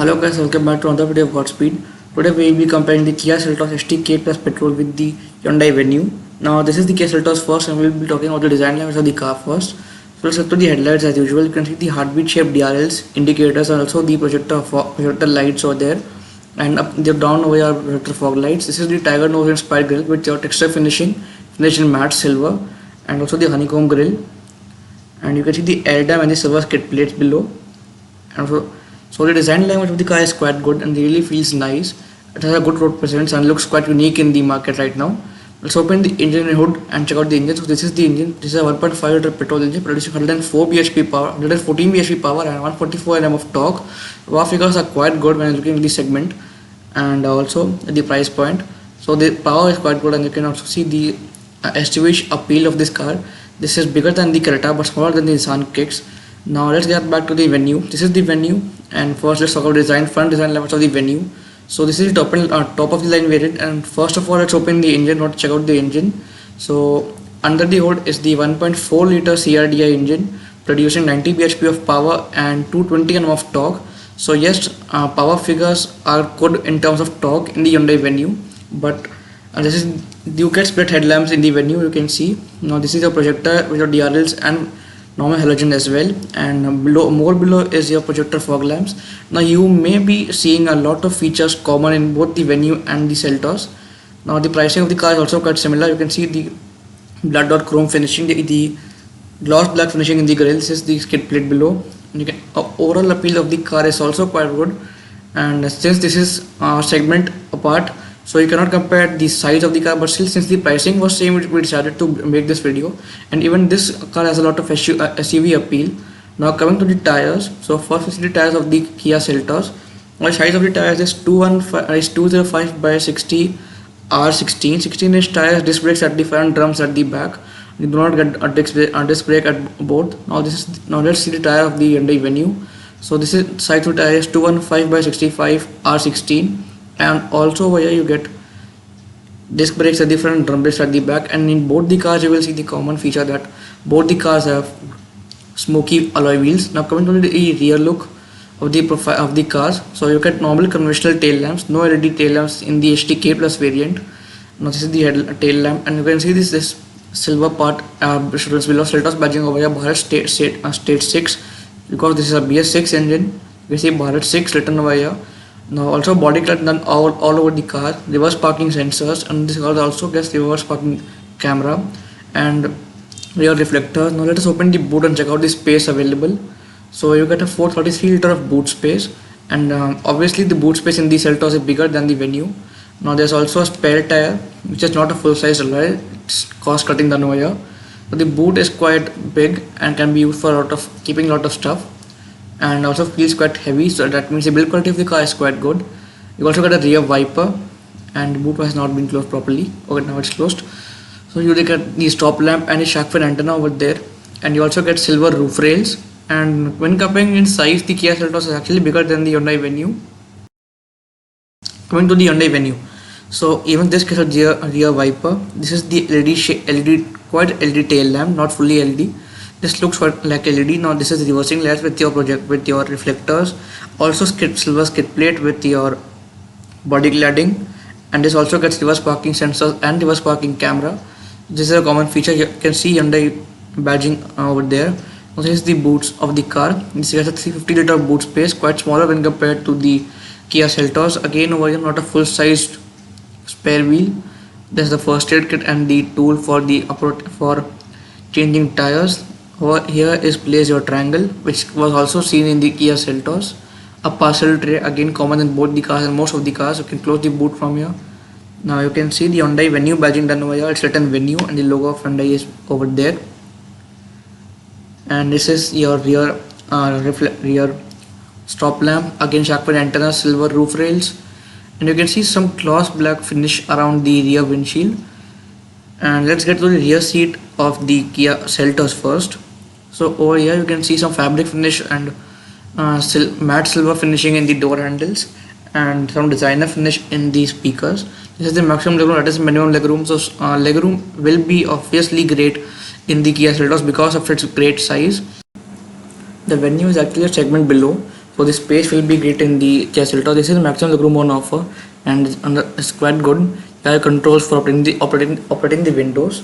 Hello guys, welcome back to another video of GotSpeed. Today we will be comparing the Kia Seltos HTK plus Petrol with the Hyundai Venue. Now this is the Kia Seltos first and we will be talking about the design elements of the car first. So let's get to the headlights as usual. You can see the heartbeat shaped DRLs, indicators and also the projector lights over there. And up the down over your projector fog lights. This is the Tiger nose inspired grille with your texture finishing, finished in matte silver, and also the honeycomb grille. And you can see the air dam and the silver skid plates below. And so the design language of the car is quite good and really feels nice. It has a good road presence and looks quite unique in the market right now. Let's open the engine and hood and check out the engine. So this is the engine. This is a 1.5 liter petrol engine producing 104 bhp power, 114 bhp power and 144 Nm of torque. Raw figures are quite good when looking at the segment and also at the price point. So the power is quite good and you can also see the SUV appeal of this car. This is bigger than the Creta but smaller than the Nissan Kicks. Now let's get back to the Venue. This is the Venue and first let's talk about design, front design levels of the Venue. So this is the top of the line variant and first of all let's open the engine, not check out the engine. So under the hood is the 1.4 liter CRDI engine producing 90 bhp of power and 220 Nm of torque. So yes, power figures are good in terms of torque in the Hyundai Venue, but this is you get split headlamps in the Venue. You can see now this is a projector with your DRLs and normal halogen as well, and more below is your projector fog lamps. Now you may be seeing a lot of features common in both the Venue and the Seltos. Now the pricing of the car is also quite similar. You can see the black dot chrome finishing, the gloss black finishing in the grille. This is the skid plate below. And you can overall appeal of the car is also quite good, and since this is segment apart, so you cannot compare the size of the car, but still since the pricing was same, we decided to make this video. And even this car has a lot of SUV appeal. Now coming to the tires, so first we see the tires of the Kia Seltos. The size of the tires is 205 by 60 R16, 16-inch tires, disc brakes at the front, drums at the back. You do not get a disc brake at both. Now let's see the tire of the Hyundai Venue. So this is size of tire is 215 by 65 R16. And also over here you get disc brakes at the front, drum brakes at the back, and in both the cars you will see the common feature that both the cars have smoky alloy wheels. Now coming to the rear look of the profile of the cars, so you get normal conventional tail lamps, no LED tail lamps in the HTK plus variant. Now this is the tail lamp, and you can see this silver part below Seltos badging over here, Bharat state 6, because this is a BS6 engine. You can see Bharat 6 written over here. Now also body kit done all over the car, reverse parking sensors, and this car also gets reverse parking camera and rear reflectors. Now let us open the boot and check out the space available. So you get a 433 liter of boot space, and obviously the boot space in the Seltos is bigger than the Venue. Now there's also a spare tire which is not a full size alloy, it's cost cutting done over here. So the boot is quite big and can be used for keeping a lot of stuff, and also feels quite heavy, so that means the build quality of the car is quite good. You also got a rear wiper, and the boot has not been closed properly. Okay, now it's closed. So you get the stop lamp and a shark fin antenna over there, and you also get silver roof rails. And when comparing in size, the Kia Seltos is actually bigger than the Hyundai Venue. Coming to the Hyundai Venue, so even this gets a rear wiper. This is the quite LED tail lamp, not fully LED. This looks like LED. Now this is reversing lights with your reflectors, also silver skid plate with your body cladding, and this also gets reverse parking sensors and reverse parking camera. This is a common feature. You can see Hyundai badging over there. Now this is the boots of the car. This has a 350 liter boot space, quite smaller when compared to the Kia Seltos. Again over here not a full sized spare wheel. There's the first aid kit and the tool for changing tires. Over here is place your triangle, which was also seen in the Kia Seltos. A parcel tray, again common in both the cars and most of the cars. You can close the boot from here. Now you can see the Hyundai Venue badging done over here. It's written Venue and the logo of Hyundai is over there. And this is your rear stop lamp, again shark fin antenna, silver roof rails, and you can see some gloss black finish around the rear windshield. And let's get to the rear seat of the Kia Seltos first. So over here you can see some fabric finish and matte silver finishing in the door handles, and some designer finish in the speakers. This is the maximum legroom, that is minimum legroom. So legroom will be obviously great in the Kia Seltos because of its great size. The Venue is actually a segment below, So the space will be great in the Kia Seltos. This is maximum legroom on offer, and it's quite good. There are controls for operating the windows,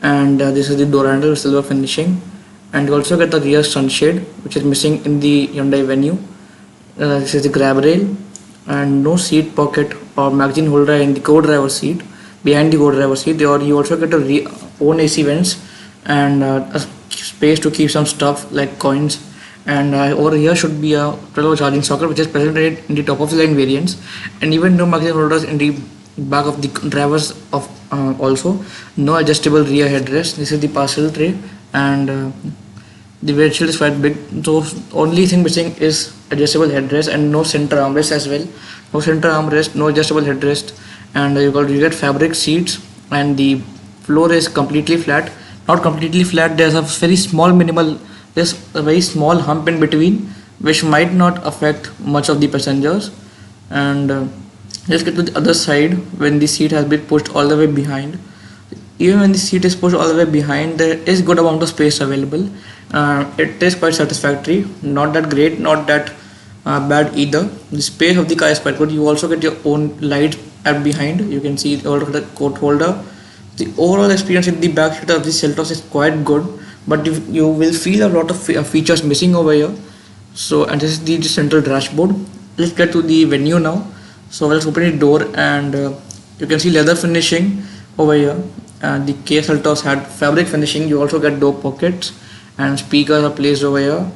and this is the door handle with silver finishing, and you also get the rear sunshade, which is missing in the Hyundai Venue. This is the grab rail, and no seat pocket or magazine holder in the co-driver seat. Behind the co-driver seat, or you also get a own AC vents and a space to keep some stuff like coins. And over here should be a 12-volt charging socket, which is present in the top of the line variants, and even no magazine holders in the back of the drivers of also no adjustable rear headrest. This is the parcel tray, and the windshield is quite big, so only thing missing is adjustable headrest and no center armrest as well. No center armrest, no adjustable headrest, and you get fabric seats, and the floor is completely flat. Not completely flat. There's a very small minimal. There's a very small hump in between, which might not affect much of the passengers. And let's get to the other side. When the seat has been pushed all the way behind, even when the seat is pushed all the way behind, there is good amount of space available. It is quite satisfactory, not that great, not that bad either. The space of the car is quite good. You also get your own lights at behind. You can see the coat holder. The overall experience in the back seat of the Seltos is quite good, but you will feel a lot of features missing over here. So, and this is the central dashboard. Let's get to the Venue now. So let's open the door, and you can see leather finishing over here. The KIA Seltos had fabric finishing. You also get door pockets, and speakers are placed over here.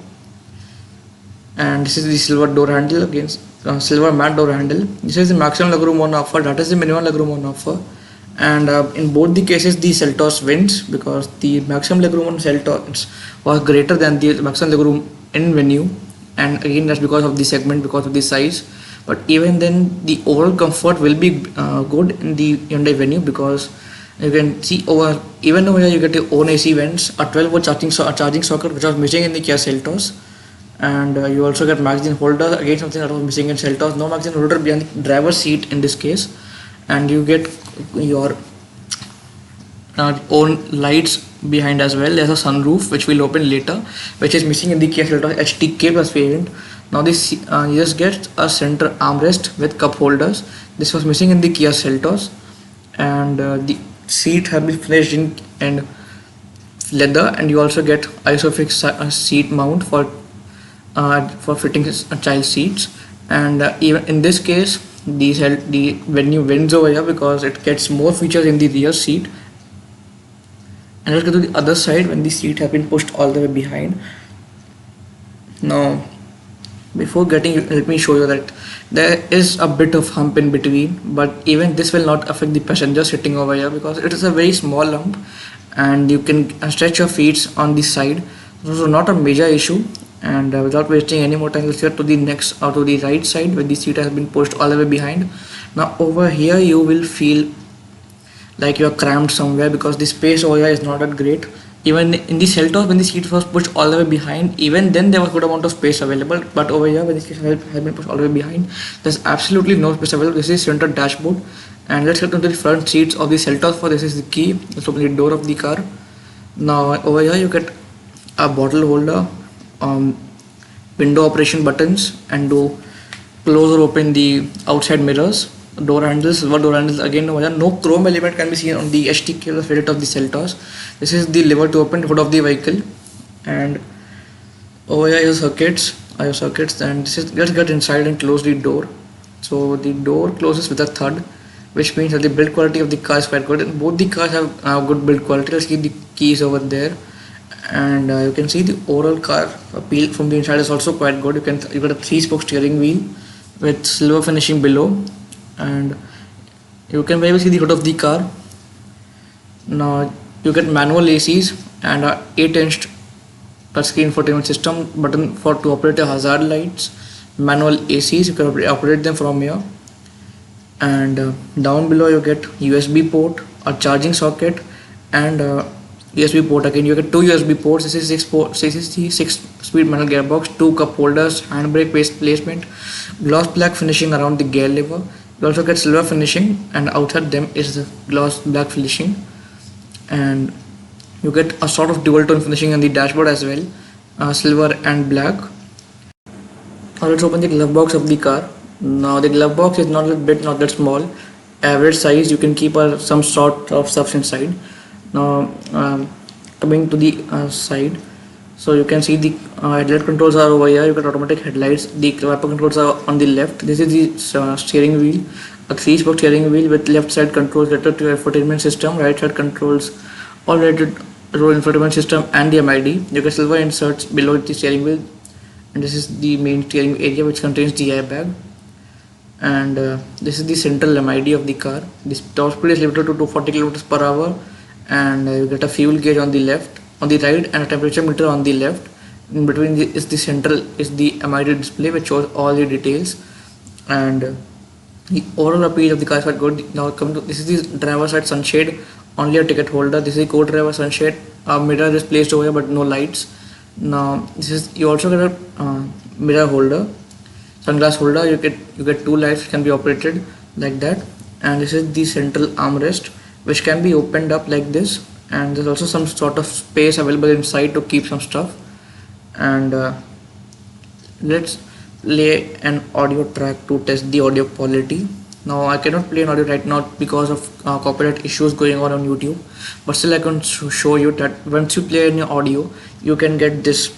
And this is the silver door handle against silver matte door handle. This is the maximum legroom on offer. That is the minimum legroom on offer. And in both the cases, the Seltos wins, because the maximum legroom on Seltos was greater than the maximum legroom in Venue. And again, that's because of the segment, because of the size. But even then, the overall comfort will be good in the Hyundai Venue, because you can see over here you get your own AC vents, a 12-volt charging socket, which was missing in the Kia Seltos, and you also get magazine holder, again something that was missing in Seltos. No magazine holder behind the driver's seat in this case, and you get your own lights behind as well. There's a sunroof which we'll open later, which is missing in the Kia Seltos HTK plus variant. Now this you just get a center armrest with cup holders. This was missing in the Kia Seltos, and the seat have been finished in leather, and you also get isofix seat mount for fitting child seats. And even in this case, the Venue wins over here, because it gets more features in the rear seat. And let's go to the other side when the seat have been pushed all the way behind. Now, before getting, let me show you that there is a bit of hump in between, but even this will not affect the passenger sitting over here, because it is a very small hump, and you can stretch your feet on the side. So not a major issue. And without wasting any more time, let's get to the next, or to the right side, where the seat has been pushed all the way behind. Now over here you will feel like you are cramped somewhere, because the space over here is not that great. Even in the Seltos, when the seat was pushed all the way behind, even then there was good amount of space available. But over here, when the seat has been pushed all the way behind, there's absolutely no space available. This is center dashboard, and let's get into the front seats of the Seltos. For this is the key. Let's open the door of the car. Now over here you get a bottle holder, window operation buttons, and to close or open the outside mirrors. Door handles, silver door handles again over here. No chrome element can be seen on the HTK variant of the Seltos. This is the lever to open the hood of the vehicle, and over here your circuits, and this is, let's get inside and close the door. So the door closes with a thud, which means that the build quality of the car is quite good, and both the cars have good build quality. Let's keep the keys over there, and you can see the overall car appeal from the inside is also quite good. You got a 3-spoke steering wheel with silver finishing below, and you can very well see the hood of the car. Now you get manual ACs and a 8-inch touchscreen infotainment system, button to operate your hazard lights, manual ACs, you can operate them from here. And down below you get USB port, a charging socket, and USB port. Again you get 2 USB ports. This is 6-speed manual gearbox, 2 cup holders, handbrake placement, gloss black finishing around the gear lever. You also get silver finishing, and outside them is the gloss black finishing, and you get a sort of dual tone finishing on the dashboard as well, silver and black. Now let's open the glove box of the car. Now the glove box is not that big, not that small. Average size. You can keep some sort of stuff inside. Now coming to the side, so you can see the headlight controls are over here. You got automatic headlights. The wiper controls are on the left. This is the steering wheel, a 3-spoke steering wheel with left side controls related to infotainment system, right side controls all related to infotainment system and the MID. You get silver inserts below the steering wheel, and this is the main steering area which contains the airbag. And this is the central MID of the car. This top speed is limited to 240 kilometers per hour, and you get a fuel gauge on the left, on the right, and a temperature meter on the left. In between is the central is the MID display which shows all the details. And the overall appeal of the car is quite good. Now come to this is the driver side sunshade, only a ticket holder. This is a co-driver sunshade. A mirror is placed over here but no lights. Now this is, you also get a mirror holder, sunglass holder. You get two lights can be operated like that. And this is the central armrest which can be opened up like this, and there's also some sort of space available inside to keep some stuff. And let's play an audio track to test the audio quality. Now I cannot play an audio right now because of copyright issues going on YouTube, but still I can show you that once you play any audio, you can get this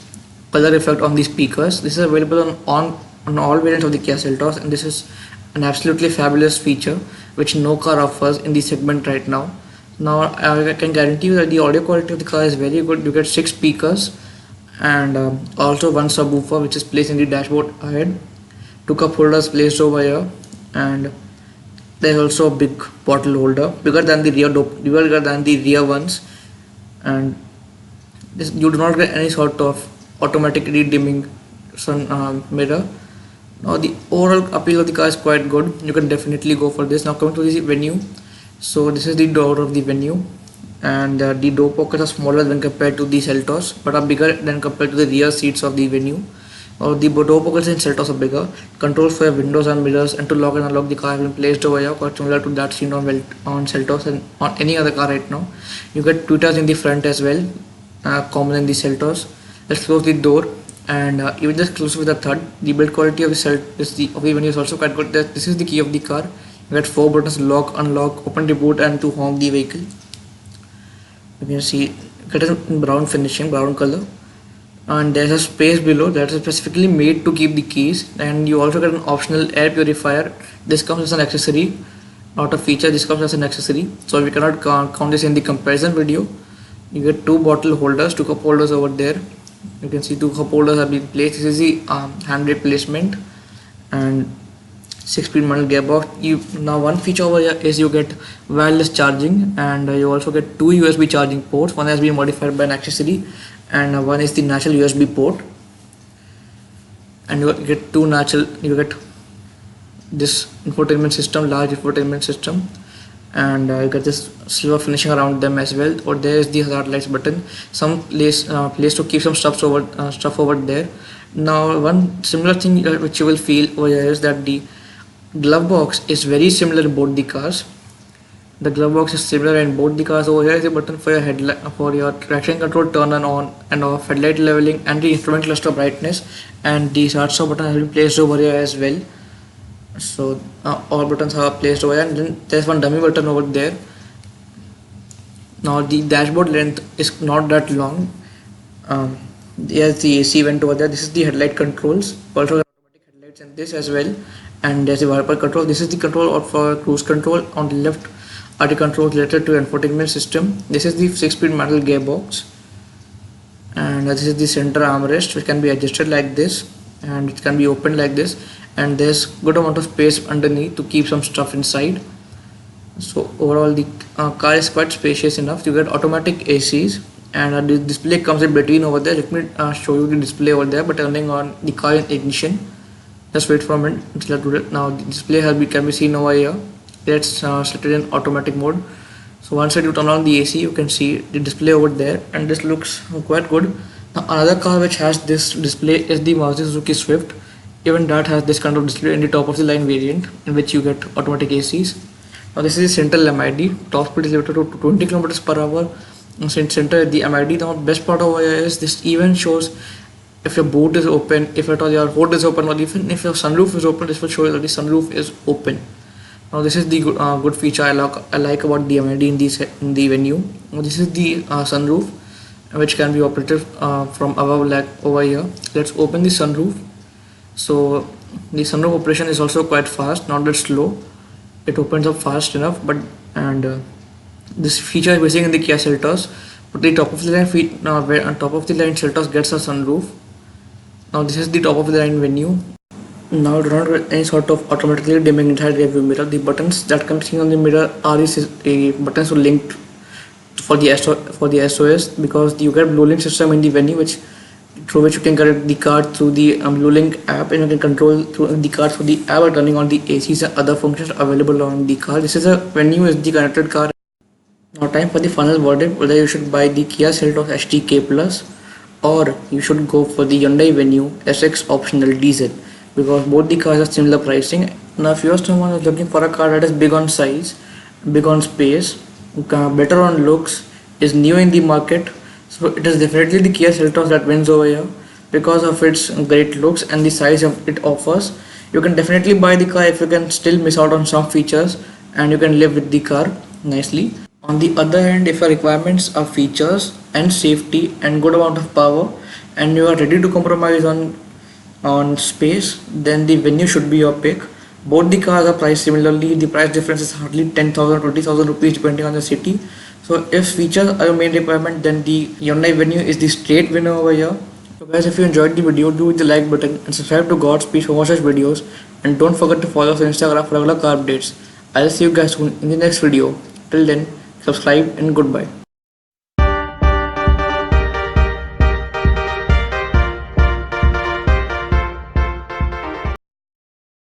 color effect on the speakers. This is available on all variants of the Kia Seltos, and this is an absolutely fabulous feature which no car offers in the segment right now. Now I can guarantee you that the audio quality of the car is very good. You get 6 speakers and also one subwoofer which is placed in the dashboard ahead, 2 cup holders placed over here, and there's also a big bottle holder, bigger than the rear ones. And this, you do not get any sort of automatically dimming sun mirror. Now the overall appeal of the car is quite good. You can definitely go for this. Now coming to the Venue, so this is the door of the Venue, and the door pockets are smaller when compared to the Seltos, but are bigger than compared to the rear seats of the Venue. The door pockets in Seltos are bigger. Controls for windows and mirrors and to lock and unlock the car have been placed over here, quite similar to that seen on Seltos and on any other car right now. You get tweeters in the front as well, common in the Seltos. Let's close the door. And even just close with the third, the build quality of the Venue is also quite good. This is the key of the car. You get 4 buttons: lock, unlock, open the boot, and to home the vehicle. You can see it is in brown finishing, brown color, and there's a space below that is specifically made to keep the keys. And you also get an optional air purifier. This comes as an accessory, not a feature. This comes as an accessory, so we cannot count this in the comparison video. You get 2 bottle holders, 2 cup holders over there. You can see 2 cup holders have been placed. This is the hand replacement, and 6-speed manual gearbox. Now one feature over here is you get wireless charging, and you also get 2 USB charging ports. One has been modified by an accessory, and one is the natural USB port. And you get you get this infotainment system, large infotainment system, and you get this silver finishing around them as well. Or there is the hazard lights button, some place to keep some stuff over there. Now one similar thing which you will feel over here is that the glove box is very similar in both the cars. The glove box is similar in both the cars. Over here is a button for your headlight, for your traction control, turn on and off, headlight leveling, and the instrument cluster brightness. And the start stop button has been placed over here as well. So all buttons are placed over here, and then there's one dummy button over there. Now the dashboard length is not that long. There's the AC vent over there. This is the headlight controls, also automatic headlights in this as well. And there's the wiper control. This is the control for cruise control. On the left are the controls related to infotainment system. This is the 6-speed manual gearbox, and this is the center armrest which can be adjusted like this, and it can be opened like this. And there's good amount of space underneath to keep some stuff inside. So overall the car is quite spacious enough. You get automatic ACs, and the display comes in between over there. Let me show you the display over there by turning on the car in ignition. Just wait for a minute until I do it. Now the display can be seen over here. Let's set it in automatic mode. So once you turn on the AC, you can see the display over there, and this looks quite good. Now another car which has this display is the Maruti Suzuki Swift. Even that has this kind of display in the top of the line variant, in which you get automatic ACs. Now this is the central MID. Top speed is limited to 20 kilometers per hour. Center the MID. Now best part over here is this even shows if your boot is open, if at all your hood is open, or even if your sunroof is open, this will show you that the sunroof is open. Now this is the good feature I like about the amenity in the Venue. Now this is the sunroof, which can be operated from above, like over here. Let's open the sunroof. So the sunroof operation is also quite fast, not that slow. It opens up fast enough, but and this feature is missing in the Kia Seltos. But the top of the line where on top of the line Seltos gets a sunroof. Now this is the top of the line Venue. Now do not get any sort of automatically dimming inside rearview mirror. The buttons that can be seen on the mirror are the buttons linked for the SOS, because you get Blue Link system in the Venue, which through which you can connect the car through the Blue Link app, and you can control through the car through the app by turning on the ACs and other functions available on the car. This is a Venue is the connected car. Now time for the final verdict, whether you should buy the Kia Seltos HTK Plus or you should go for the Hyundai Venue SX optional diesel, because both the cars are similar pricing. Now if you are someone who is looking for a car that is big on size, big on space, better on looks, is new in the market, so it is definitely the Kia Seltos that wins over here because of its great looks and the size it offers. You can definitely buy the car if you can still miss out on some features, and you can live with the car nicely. On the other hand, if your requirements are features and safety and good amount of power, and you are ready to compromise on space, then the Venue should be your pick. Both the cars are priced similarly. The price difference is hardly 10,000 20,000 rupees depending on the city. So if features are your main requirement, then the Hyundai Venue is the straight winner over here. So guys, if you enjoyed the video, do hit the like button and subscribe to GotSpeed for more such videos, and don't forget to follow us on Instagram for regular car updates. I'll see you guys soon in the next video. Till then, subscribe and goodbye.